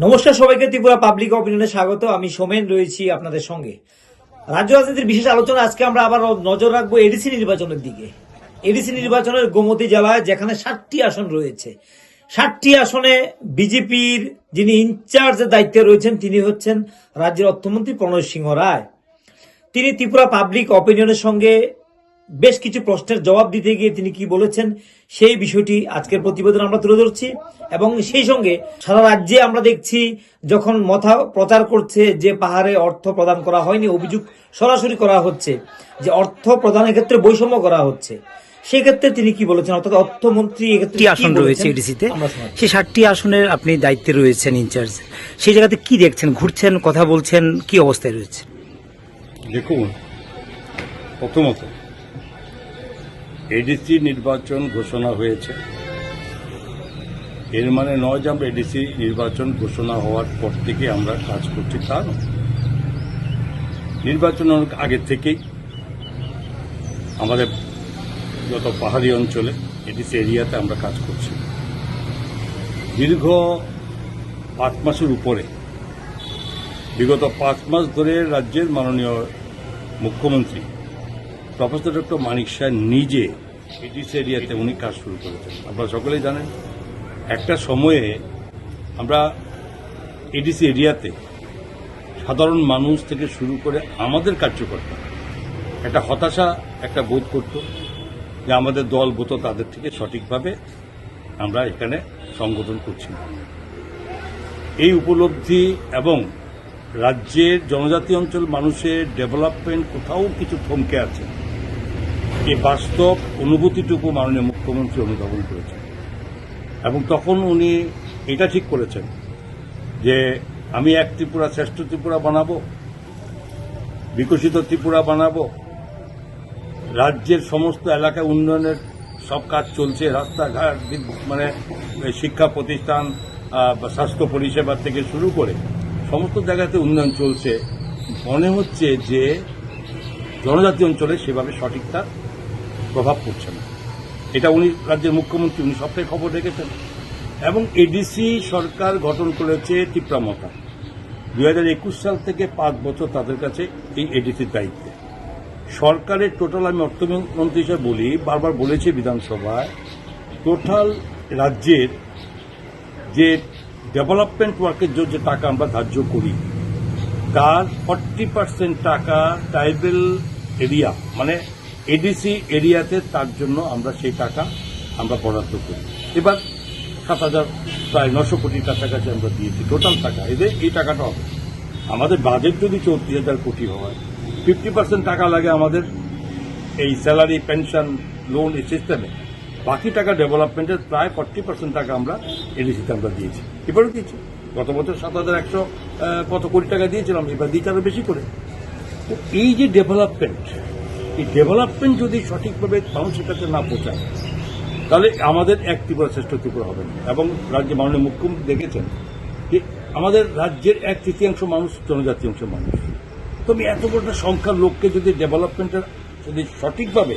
নমস্কার সবাইকে, ত্রিপুরা পাবলিক অপিনিয়নে স্বাগত। আমি সোমেন রয়েছি আপনাদের সঙ্গে। রাজ্য রাজনীতির বিশেষ আলোচনা আজকে আমরা আবার নজর রাখবো এডিসি নির্বাচনের দিকে। এডিসি নির্বাচনের গোমতী জেলায় যেখানে 60টি আসন রয়েছে, 60টি আসনে বিজেপির যিনি ইনচার্জের দায়িত্বে রয়েছেন তিনি হচ্ছেন রাজ্যের অর্থমন্ত্রী প্রণয় সিংহ রায়। তিনি ত্রিপুরা পাবলিক অপিনিয়নের সঙ্গে বেশ কিছু প্রশ্নের জবাব দিতে গিয়ে তিনি কি বলেছেন সেই বিষয়টি আজকের প্রতিবেদন আমরা তুলে ধরছি। এবং সেই সঙ্গে সারা রাজ্যে আমরা দেখছি যখন মথা প্রচার করছে যে পাহাড়ে অর্থ প্রদান করা হয়নি, অভিযোগ সরাসরি করা হচ্ছে যে অর্থ প্রদানের ক্ষেত্রে বৈষম্য করা হচ্ছে। সেক্ষেত্রে তিনি কি বলেছেন, অর্থাৎ অর্থমন্ত্রী এক্ষেত্রে আসন রয়েছে এডিসিতে, সেই 60টি আসনের আপনি দায়িত্বে রয়েছেন ইনচার্জ। সেই জায়গাতে কি দেখছেন, ঘুরছেন, কথা বলছেন, কি অবস্থায় রয়েছে? দেখুন, প্রথমত এডিসি নির্বাচন ঘোষণা হয়েছে, এর মানে নয় যে আমরা এডিসি নির্বাচন ঘোষণা হওয়ার পর থেকে আমরা কাজ করছি তা নয়। নির্বাচন অনেক আগের থেকেই আমাদের যত পাহাড়ি অঞ্চলে এডিসি এরিয়াতে আমরা কাজ করছি। দীর্ঘ 5 মাসের উপরে, বিগত 5 মাস ধরে রাজ্যের মাননীয় মুখ্যমন্ত্রী প্রফেসর ডক্টর মানিক শাহ নিজে এডিসি এরিয়াতে উনি কাজ শুরু করেছেন। আপনারা সকলেই জানেন, একটা সময়ে আমরা এডিসি এরিয়াতে সাধারণ মানুষ থেকে শুরু করে আমাদের কার্যকর্তা একটা হতাশা একটা বোধ করত যে আমাদের দল বোধ তাদের থেকে সঠিকভাবে আমরা এখানে সংগঠন করছি না। এই উপলব্ধি এবং রাজ্যের জনজাতি অঞ্চল মানুষের ডেভেলপমেন্ট কোথাও কিছু থমকে আছে, এই বাস্তব অনুভূতিটুকু মাননীয় মুখ্যমন্ত্রী অনুধাবন করেছেন। এবং তখন উনি এটা ঠিক করেছেন যে আমি এক ত্রিপুরা শ্রেষ্ঠ ত্রিপুরা বানাবো, বিকশিত ত্রিপুরা বানাবো, রাজ্যের সমস্ত এলাকায় উন্নয়নের সব কাজ চলছে, রাস্তাঘাট, মানে শিক্ষা প্রতিষ্ঠান, স্বাস্থ্য পরিষেবা থেকে শুরু করে সমস্ত জায়গাতে উন্নয়ন চলছে। মনে হচ্ছে যে জনজাতি অঞ্চলে সেভাবে সঠিক তার প্রভাব পড়ছে না। এটা উনি রাজ্যের মুখ্যমন্ত্রী, উনি সবটাই খবর রেখেছেন। এবং এডিসি সরকার গঠন করেছে টিপ্রামথা 2021 সাল থেকে 5 বছর তাদের কাছে এই এডিসির দায়িত্বে। সরকারের টোটাল, আমি অর্থমন্ত্রী হিসেবে বলি, বারবার বলেছি বিধানসভায়, টোটাল রাজ্যের যে ডেভেলপমেন্ট ওয়ার্কের জন্য যে টাকা আমরা ধার্য করি তার 40% টাকা ট্রাইবেল এরিয়া মানে এডিসি এরিয়াতে, তার জন্য আমরা সেই টাকা আমরা বরাদ্দ করি। এবার 7,000 প্রায় 900 কোটির কাছাকাছি আমরা দিয়েছি টোটাল টাকা। এদের এই টাকাটা হবে, আমাদের বাজেট যদি 34,000 কোটি হয়, 50% টাকা লাগে আমাদের এই স্যালারি, পেনশন, লোন এই সিস্টেমে। বাকি টাকা ডেভেলপমেন্টের প্রায় 40% টাকা আমরা এডিসিতে আমরা দিয়েছি, এবারও দিয়েছি। গত বছর 7,100 কত কোটি টাকা দিয়েছিলাম, এবার দিতে আরো বেশি করে। তো এই যে ডেভেলপমেন্ট, এই ডেভেলপমেন্ট যদি সঠিকভাবে মানুষের কাছে না পৌঁছায় তাহলে আমাদের এক ত্রিপুরা শ্রেষ্ঠ ত্রিপুরা হবে না। এবং রাজ্যের মাননীয় মুখ্যমন্ত্রী দেখেছেন যে আমাদের রাজ্যের 1/3 মানুষ জনজাতি অংশের মানুষ। তো আমি এত বড় একটা সংখ্যার লোককে যদি ডেভেলপমেন্টের যদি সঠিকভাবে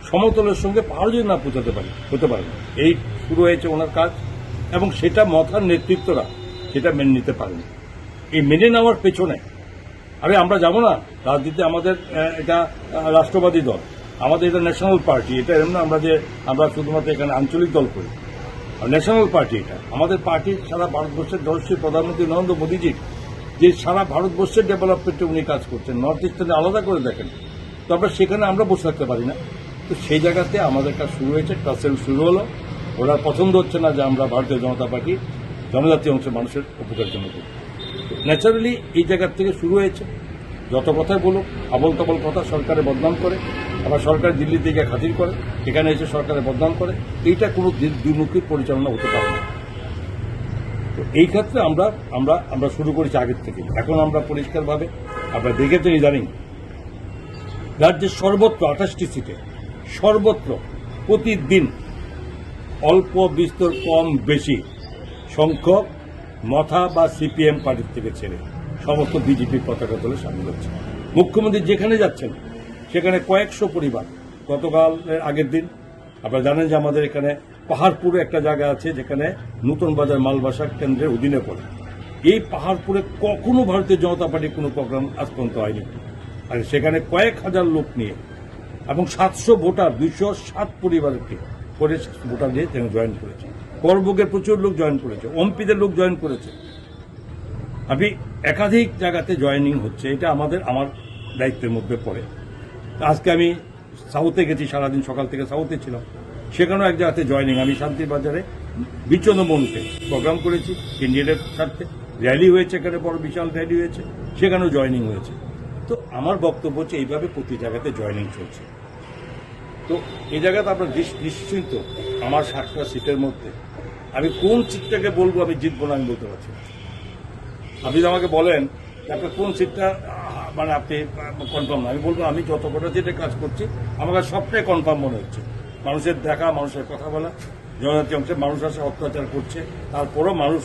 সমতলের সঙ্গে পাহাড় যদি না পৌঁছাতে পারে, হতে পারে না। এই শুরু হয়েছে ওনার কাজ, এবং সেটা মথার নেতৃত্বরা সেটা মেনে নিতে পারেনি। এই মেনে নেওয়ার পেছনে আমরা যাবো না রাজনীতি, আমাদের এটা রাষ্ট্রবাদী দল, আমাদের এটা ন্যাশনাল পার্টি, এটা এমন আমরা শুধুমাত্র এখানে আঞ্চলিক দল করি, ন্যাশনাল পার্টি। এটা আমাদের পার্টি সারা ভারতবর্ষের যশস্বী প্রধানমন্ত্রী নরেন্দ্র মোদীজি যে সারা ভারতবর্ষের ডেভেলপমেন্টে উনি কাজ করছেন, নর্থ ইস্টার্নে আলাদা করে দেখেন। তো আমরা সেখানে আমরা বসে থাকতে পারি না। তো সেই জায়গাতে আমাদের কাজ শুরু হয়েছে, টাসেল শুরু হলো। ওরা পছন্দ হচ্ছে না যে আমরা ভারতীয় জনতা পার্টি জনজাতি অংশের মানুষের উপকার জন্য করি। ন্যাচারালি এই জায়গার থেকে শুরু হয়েছে। যত কথাই বলুক, আবল তাবল কথা সরকারে বদনাম করে, আবার সরকার দিল্লি থেকে খাতির করে, এখানে এসে সরকারে বদনাম করে। এইটা কোনো দ্বিমুখী পরিচালনা হতে পারে না। তো এই ক্ষেত্রে আমরা শুরু করেছি আগের থেকে। এখন আমরা পরিষ্কারভাবে, আপনারা দেখেছেন ইদানিং রাজ্যের সর্বত্র 28টি সিটে সর্বত্র প্রতিদিন অল্প বিস্তর কম বেশি সংখ্যক মথা বা সিপিএম পার্টির থেকে ছেড়ে সমস্ত বিজেপির পতাকা তোলে সামিল হচ্ছে। মুখ্যমন্ত্রী যেখানে যাচ্ছেন সেখানে কয়েকশো পরিবার। গতকালের আগের দিন আপনারা জানেন যে আমাদের এখানে পাহাড়পুরে একটা জায়গা আছে যেখানে নতুন বাজার মালবাসা কেন্দ্রের অধীনে পড়ে। এই পাহাড়পুরে কখনো ভারতীয় জনতা পার্টির কোনো প্রোগ্রাম আজ পর্যন্ত হয়নি। আর সেখানে কয়েক হাজার লোক নিয়ে এবং 700 ভোটার 207 পরিবারকে করে ভোটার দিয়ে তিনি জয়েন করেছে। করবুকের প্রচুর লোক জয়েন করেছে, ওমপিদের লোক জয়েন করেছে। আমি একাধিক জায়গাতে জয়েনিং হচ্ছে, এটা আমার দায়িত্বের মধ্যে পড়ে। আজকে আমি সাউথে গেছি, সারাদিন সকাল থেকে সাউথে ছিলাম, সেখানেও এক জায়গাতে জয়েনিং। আমি শান্তির বাজারে বিচন্দ্রমোহনকে প্রোগ্রাম করেছি ইন্ডিয়ানের স্বার্থে, র্যালি হয়েছে, এখানে বড় বিশাল র্যালি হয়েছে, সেখানেও জয়েনিং হয়েছে। তো আমার বক্তব্য হচ্ছে এইভাবে প্রতি জায়গাতে জয়েনিং চলছে। তো এই জায়গাতে আপনার নিশ্চিন্ত আমার 7টা সিটের মধ্যে আমি কোন সিটটাকে বলবো আমি জিতবো না আমি বলতে পারছি না। আপনি যদি আমাকে বলেন যে আপনার কোন সিটটা মানে আপনি কনফার্ম না, আমি বলবো আমি যত কটা সিটে কাজ করছি আমার কাছে সবটাই কনফার্ম মনে হচ্ছে। মানুষের দেখা, মানুষের কথা বলা, জনজাতি অংশে মানুষ আসে অত্যাচার করছে, তারপরও মানুষ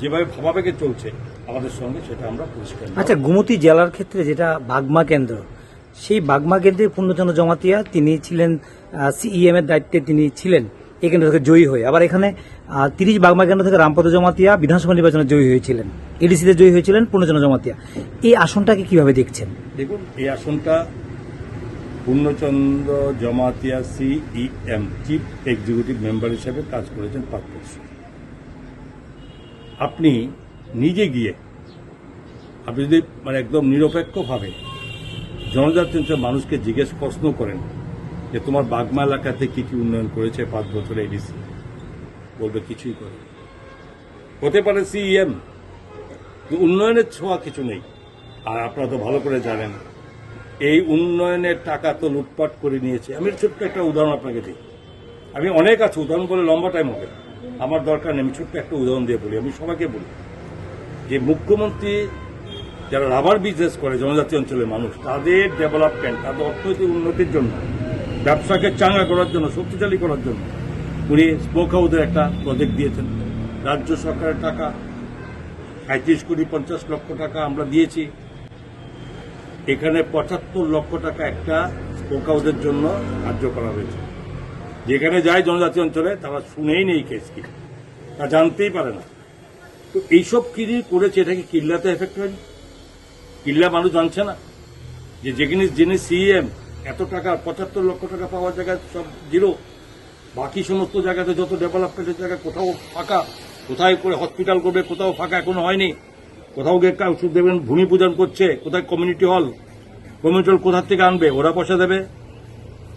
যেভাবে ভাবাবেগে চলছে আমাদের সঙ্গে, সেটা আমরা পরিষ্কার। আচ্ছা, গোমতী জেলার ক্ষেত্রে যেটা বাগমা কেন্দ্র, সেই বাগমা কেন্দ্রে পূর্ণচন্দ্র জমাতিয়া তিনি ছিলেন সিইএম এর দায়িত্বে, তিনি ছিলেন এই কেন্দ্র থেকে জয়ী হয়ে। আবার এখানে 30 বাগমা কেন্দ্র থেকে রামপদ জমাতিয়া বিধানসভা নির্বাচনে জয়ী হয়েছিলেন, এডিসিতে জয়ী হয়েছিলেন পূর্ণচন্দ্র জমাতিয়া। এই আসনটাকে কিভাবে দেখছেন? দেখুন, এই আসনটা Purnachandra Jamatia CEM chief executive member হিসেবে কাজ করেছেন 5 বছর। আপনি নিজে গিয়ে আপনি যদি মানে একদম নিরপেক্ষভাবে জনজাতি অঞ্চলের মানুষকে জিজ্ঞেস প্রশ্ন করেন যে তোমার বাগমা এলাকাতে কি কি উন্নয়ন করেছে 5 বছরে এডিসি, বলবে কিছুই করে। হতে পারে সিইএম, উন্নয়নের ছোঁয়া কিছু নেই। আর আপনারা তো ভালো করে জানেন এই উন্নয়নের টাকা তো লুটপাট করে নিয়েছে। আমি ছোট্ট একটা উদাহরণ আপনাকে দিই, আমি অনেক আছে উদাহরণ বলে লম্বা টাইম হবে, আমার দরকার নেই, আমি ছোট্ট একটা উদাহরণ দিয়ে বলি। আমি সবাইকে বলি যে মুখ্যমন্ত্রী যারা রাবার বিজনেস করে জনজাতি অঞ্চলের মানুষ, তাদের ডেভেলপমেন্ট, তাদের অর্থনৈতিক উন্নতির জন্য, ব্যবসাকে চাঙ্গা করার জন্য, শক্তিশালী করার জন্য উনি স্পোক হাউসের একটা প্রজেক্ট দিয়েছেন। রাজ্য সরকারের টাকা 35 কোটি 50 লক্ষ টাকা আমরা দিয়েছি। এখানে 75 লক্ষ টাকা একটা স্পোক হাউসের জন্য কার্য করা হয়েছে। যেখানে যায় জনজাতি অঞ্চলে তারা শুনেই নেই কেস কি, তা জানতেই পারে না। তো এইসব কি করেছে, এটা কি কিল্লাতে এফেক্ট হয়নি? কিল্লা মানুষ জানছে না যে যিনি সিএম এত টাকা 75 লক্ষ টাকা পাওয়ার জায়গায় সব জিরো। বাকি সমস্ত জায়গাতে যত ডেভেলপমেন্টের জায়গা কোথাও ফাঁকা, কোথায় করে হসপিটাল করবে কোথাও ফাঁকা এখনো হয়নি, কোথাও গিয়ে ওষুধ দেবেন ভূমি পূজন করছে, কোথায় কমিউনিটি হল কোথার থেকে আনবে, ওরা পয়সা দেবে।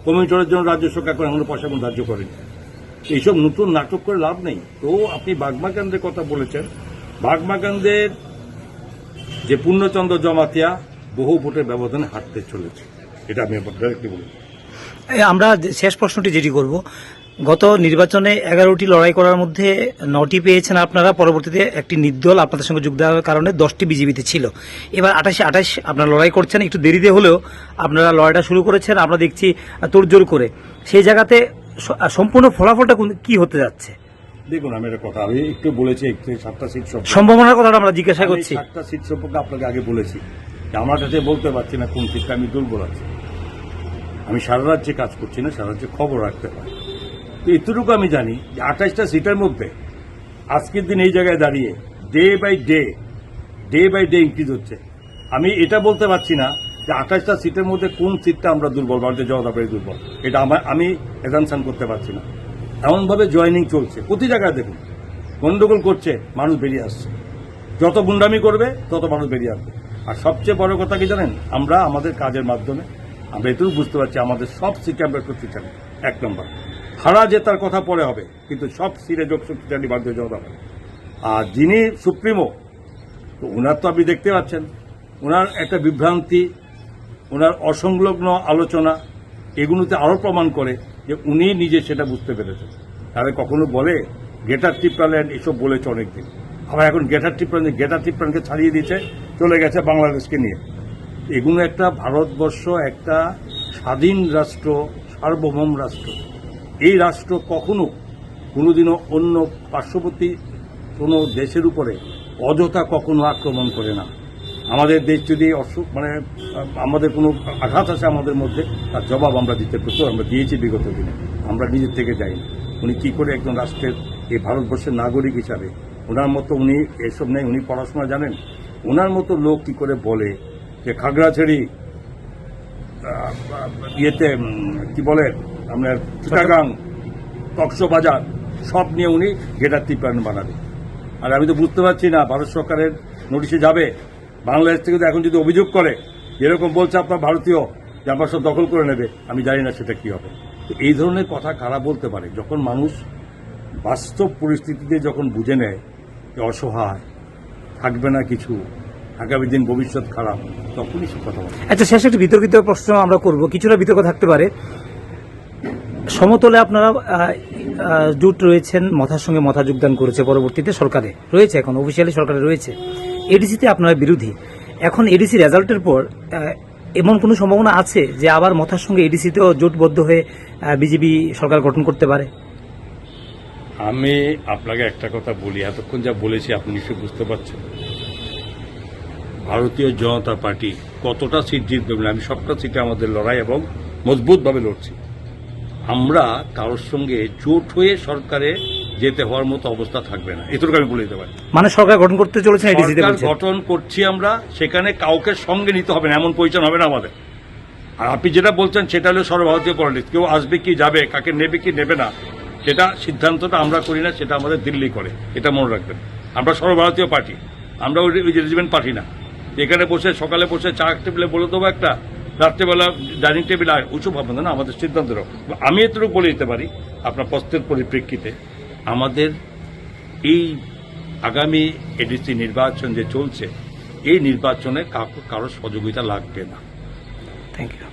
কমিউনিটি হলের জন্য রাজ্য সরকার এখনো পয়সা কোনো ধার্য করেনি। এইসব নতুন নাটক করে লাভ নেই। তো আপনি বাগমা কেন্দ্রের কথা বলেছেন, বাগমা কেন্দ্রের যে পূর্ণচন্দ্র জমাতিয়া বহু ভোটের ব্যবধানে হারতে চলেছে, এটা আমি ডাইরেক্টলি বলি। আমরা শেষ প্রশ্নটি যেটি করব, গত নির্বাচনে 11টি লড়াই করার মধ্যে 9টি পেয়েছেন আপনারা, পরবর্তীতে একটি নির্দল আপনাদের সঙ্গে যোগ দেওয়ার কারণে 10টি বিজেপিতে ছিল। এবার 28 আপনারা লড়াই করছেন, একটু দেরিতে হলেও আপনারা লড়াইটা শুরু করেছেন, আমরা দেখছি তোড়জোড় করে। সেই জায়গাতে সম্পূর্ণ ফলাফলটা কি হতে যাচ্ছে? দেখুন, আমি একটা কথা আমি একটু বলেছি, 7টা সিট সম্ভাবনার কথাটা আমরা জিজ্ঞাসা করছি। 7টা সিট সম্পর্কে আপনাকে আগে বলেছি যে আমার কাছে বলতে পারছি না কোন সিটটা আমি দুর্বল আছি। আমি সারা রাজ্যে কাজ করছি না, সারা রাজ্যে খবর রাখতে পারি। তো এতটুকু আমি জানি যে 28টা সিটের মধ্যে আজকের দিন এই জায়গায় দাঁড়িয়ে ডে বাই ডে ইনক্রিজ হচ্ছে। আমি এটা বলতে পারছি না যে 28টা সিটের মধ্যে কোন সিটটা আমরা দুর্বল, ভারতীয় জনতা পার্টি দুর্বল, এটা আমি এজামশন করতে পারছি না। এমনভাবে জয়েনিং চলছে, প্রতি জায়গায় দেখুন গন্ডগোল করছে, মানুষ বেরিয়ে আসছে। যত গুন্ডামি করবে তত মানুষ বেরিয়ে আসবে। আর সবচেয়ে বড় কথা কি জানেন, আমরা আমাদের কাজের মাধ্যমে আমরা এটুকু বুঝতে পারছি আমাদের সব সিটে আমরা শক্তিশালী। 1 নম্বর, হারা জেতার কথা পরে হবে, কিন্তু সব সিটে যোগ শক্তিশালী ভারতীয় জনতা পার্টি। আর যিনি সুপ্রিমো, তো ওনার তো আপনি দেখতে পাচ্ছেন ওনার একটা বিভ্রান্তি, ওনার অসংলগ্ন আলোচনা, এগুলোতে আরও প্রমাণ করে যে উনি নিজে সেটা বুঝতে পেরেছেন। তাহলে কখনো বলে গেটার টিপ্রাল্যান্ড এসব বলেছে অনেকদিন, আবার এখন গেটার টিপ্রানকে ছাড়িয়ে দিয়েছে, চলে গেছে বাংলাদেশকে নিয়ে। এগুলো একটা ভারতবর্ষ একটা স্বাধীন রাষ্ট্র, সার্বভৌম রাষ্ট্র। এই রাষ্ট্র কখনো কোনোদিনও অন্য পার্শ্ববর্তী কোনো দেশের উপরে অযথা কখনো আক্রমণ করে না। আমাদের দেশ যদি আমাদের কোনো আঘাত আসে আমাদের মধ্যে, তার জবাব আমরা দিতে প্রস্তুত, আমরা দিয়েছি বিগত দিনে। আমরা নিজের থেকে যাই। উনি কি করে একজন রাষ্ট্রের, এই ভারতবর্ষের নাগরিক হিসাবে ওনার মতো উনি এসব নেই, উনি পড়াশোনা জানেন। ওনার মতো লোক কি করে বলে যে খাগড়াছড়ি ইয়েতে কি বলে আপনার চিটাগাং, কক্সবাজার সব নিয়ে উনি গেটার ত্রিপায়ন বানাবে। আর আমি তো বুঝতে পারছি না ভারত সরকারের নোটিশে যাবে, বাংলাদেশ থেকে তো এখন যদি অভিযোগ করে যেরকম বলছে আপনার ভারতীয় যে আমার সব দখল করে নেবে, আমি জানি না সেটা কি হবে। তো এই ধরনের কথা কারা বলতে পারে? যখন মানুষ বাস্তব পরিস্থিতিতে যখন বুঝে নেয় যে অসহায়, থাকবে না কিছু, আগামী দিন ভবিষ্যৎ খারাপ, তখনই সব কথা বলে। আচ্ছা, শেষে একটি বিতর্কিত প্রশ্ন আমরা করব, কিছুটা বিতর্ক থাকতে পারে। সমতলে আপনারা জোট রয়েছেন, মথার সঙ্গে মথা যোগদান করেছে, পরবর্তীতে সরকারে রয়েছে, এখন অফিসিয়ালি সরকারে রয়েছে। এডিসিতে আপনারা বিরোধী। এখন এডিসি রেজাল্টের পর এমন কোনো সম্ভাবনা আছে যে আবার মথার সঙ্গে এডিসিতেও জোটবদ্ধ হয়ে বিজেপি সরকার গঠন করতে পারে? আমি আপনাকে একটা কথা বলি, এতক্ষণ যা বলেছি আপনি নিশ্চয়ই বুঝতে পারছেন ভারতীয় জনতা পার্টি কতটা সিট জিতবে বলে। আমি সবটা সিটে আমাদের লড়াই এবং মজবুতভাবে লড়ছি। আমরা কারোর সঙ্গে জোট হয়ে সরকারে যেতে হওয়ার মতো অবস্থা থাকবে না, এতটুকু আমি বলে দিতে পারি। মানে সরকার গঠন করতে চলেছেন এডিসিতে? সরকার গঠন করছি আমরা, সেখানে কাউকে সঙ্গে নিতে হবে না, এমন পরিচয় হবে না আমাদের। আর আপনি যেটা বলছেন সেটা হলো সর্বভারতীয় পলিটিক্স, কেউ আসবে কি যাবে, কাকে নেবে কি নেবে না, সেটা সিদ্ধান্তটা আমরা করি না, সেটা আমাদের দিল্লি করে, এটা মনে রাখবেন। আমরা সর্বভারতীয় পার্টি, আমরা ওই রেজিমেন্ট পার্টি না। এখানে বসে সকালে বসে চা টেবিলে বলে দেবো একটা, রাত্রেবেলা ডাইনিং টেবিল উঁচু ভাববেন না, আমাদের সিদ্ধান্তের। আমি এতটুকু বলে দিতে পারি আপনার প্রশ্নের পরিপ্রেক্ষিতে, আমাদের এই আগামী এডিসি নির্বাচন যে চলছে, এই নির্বাচনে কারো সহযোগিতা লাগবে না। Thank you.